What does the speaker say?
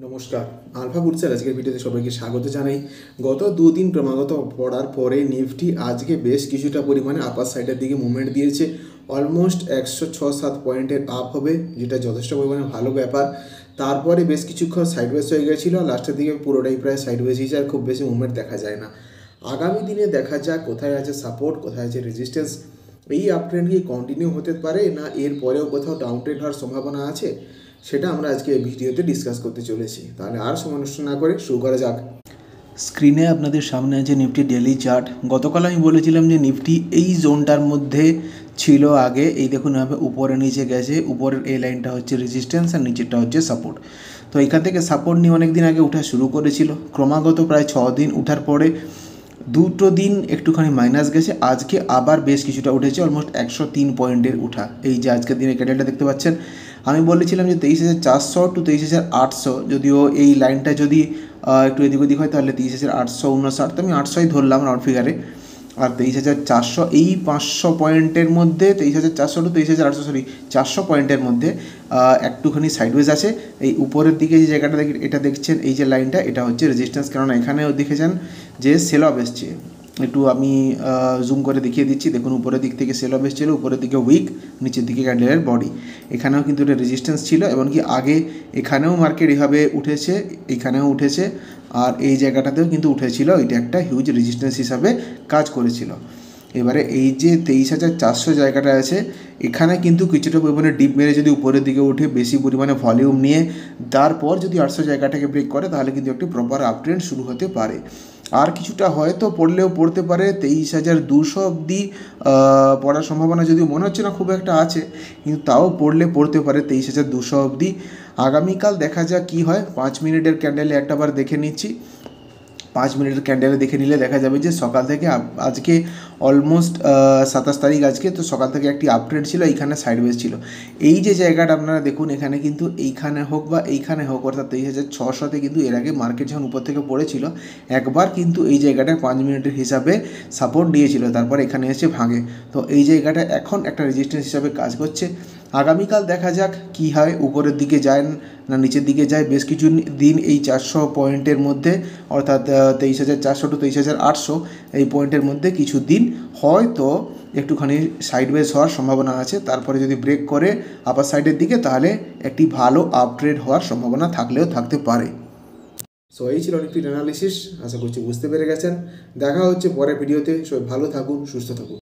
নমস্কার, আলফা বুটসের আজকের ভিডিওতে সবাইকে স্বাগত জানাই। গত দুদিন ক্রমাগত পড়ার পরে নিফটি আজকে বেশ কিছুটা পরিমাণে আপার সাইডের দিকে মুভমেন্ট দিয়েছে। অলমোস্ট 106-7 পয়েন্টের আপ হবে, যেটা যথেষ্ট পরিমাণে ভালো ব্যাপার। তারপরে বেশ কিছুক্ষণ সাইডওয়েজ হয়ে গেছিলো, লাস্টের দিকে পুরোটাই প্রায় সাইডওয়েজ হিসেবে আর খুব বেশি মুভমেন্ট দেখা যায় না। আগামী দিনে দেখা যাক কোথায় আছে সাপোর্ট, কোথায় আছে রেজিস্ট্যান্স। এই আপট্রেন্ড কি কন্টিনিউ হতে পারে, না এর পরেও কোথাও ডাউন ট্রেন্ড হওয়ার সম্ভাবনা আছে, সেটা আমরা আজকে ভিডিওতে ডিসকাস করতে চলেছি। তাহলে আর সময় নষ্ট না করে শুরু করা যাক। স্ক্রিনে আপনাদের সামনে আছে নিফটি ডেলি চার্ট। গতকাল আমি বলেছিলাম যে নিফটি এই জোনটার মধ্যে ছিল আগে। এই দেখুন এভাবে উপরে নিচে গেছে, উপরের এই লাইনটা হচ্ছে রেজিস্ট্যান্স আর নিচেরটা হচ্ছে সাপোর্ট। তো এখান থেকে সাপোর্ট নিয়ে অনেক দিন আগে ওঠা শুরু করেছিল, ক্রমাগত প্রায় 6 দিন ওঠার পরে দুটো দিন একটুখানি মাইনাস গেছে। আজকে আবার বেশ কিছুটা উঠেছে, অলমোস্ট 103 পয়েন্টের উঠা। এই যে আজকের দিনের ক্যান্ডেলটা দেখতে পাচ্ছেন, আমি বলেছিলাম যে 23,400 টু 23,800, যদিও এই লাইনটা যদি একটু এদিক ওদিক হয় তাহলে 23,859, তো আমি 800ই ধরলাম রাউন্ড ফিগারে। আর 23,400 এই 500 পয়েন্টের মধ্যে, 23,400 টু 23,800, সরি 400 পয়েন্টের মধ্যে একটুখানি সাইডওয়েজ আছে। এই উপরের দিকে যে জায়গাটা এটা দেখছেন, এই যে লাইনটা, এটা হচ্ছে রেজিস্ট্যান্স। কেননা এখানেও দেখেছেন যে সেল অফ এসছে। একটু আমি জুম করে দেখিয়ে দিচ্ছি। দেখুন উপরের দিক থেকে সেল অফ এসেছিল, উপরের দিকে উইক, নিচের দিকে ক্যান্ডেলের বডি। এখানেও কিন্তু এটা রেজিস্ট্যান্স ছিল, এমনকি আগে এখানেও মার্কেট এভাবে উঠেছে, এখানেও উঠেছে, আর এই জায়গাটাতেও কিন্তু উঠেছিল। এটা একটা হিউজ রেজিস্ট্যান্স হিসাবে কাজ করেছিল। এবারে এই যে 23,400 জায়গাটা আছে, এখানে কিন্তু কিছুটা পরিমাণে ডিপ মেরে যদি উপরের দিকে উঠে বেশি পরিমাণে ভলিউম নিয়ে তারপর যদি 800 জায়গাটাকে ব্রেক করে, তাহলে কিন্তু একটি প্রপার আপট্রেন্ড শুরু হতে পারে। আর কিছুটা হয়তো পড়লেও পড়তে পারে 23,200 অবধি পড়ার সম্ভাবনা যদিও মনে হচ্ছে না খুব একটা আছে, কিন্তু তাও পড়তে পারে 23,200 অবধি। আগামীকাল দেখা যাক কী হয়। 5 মিনিটের ক্যান্ডেলে একটাবার দেখে নিচ্ছি। 5 মিনিটের ক্যান্ডেলে দেখে নিলে দেখা যাবে যে সকাল থেকে আজকে অলমোস্ট 27 তারিখ আজকে, তো সকাল থেকে একটি আপট্রেন্ড ছিল, এইখানে সাইডওয়েজ ছিল। এই যে জায়গাটা আপনারা দেখুন, এখানে কিন্তু এইখানে হোক বা এইখানে হোক, অর্থাৎ 23,600তে কিন্তু এর আগে মার্কেট যখন উপর থেকে পড়েছিল একবার কিন্তু এই জায়গাটায় 5 মিনিটের হিসাবে সাপোর্ট দিয়েছিল, তারপর এখানে এসে ভাঙে। তো এই জায়গাটা এখন একটা রেজিস্ট্যান্স হিসাবে কাজ করছে। আগামীকাল দেখা যাক কি হয়, উপরের দিকে যায় না নিচের দিকে যায়। বেশ কিছু দিন এই 400 পয়েন্টের মধ্যে, অর্থাৎ 23,400 টু 23,800 এই পয়েন্টের মধ্যে কিছু দিন হয়তো একটুখানি সাইডওয়েজ হওয়ার সম্ভাবনা আছে। তারপরে যদি ব্রেক করে আপার সাইডের দিকে, তাহলে একটি ভালো আপগ্রেড হওয়ার সম্ভাবনা থাকলেও থাকতে পারে। সো এই ছিল নিফটির অ্যানালিসিস। আশা করছি বুঝতে পেরে গেছেন। দেখা হচ্ছে পরের ভিডিওতে। সবাই ভালো থাকুন, সুস্থ থাকুন।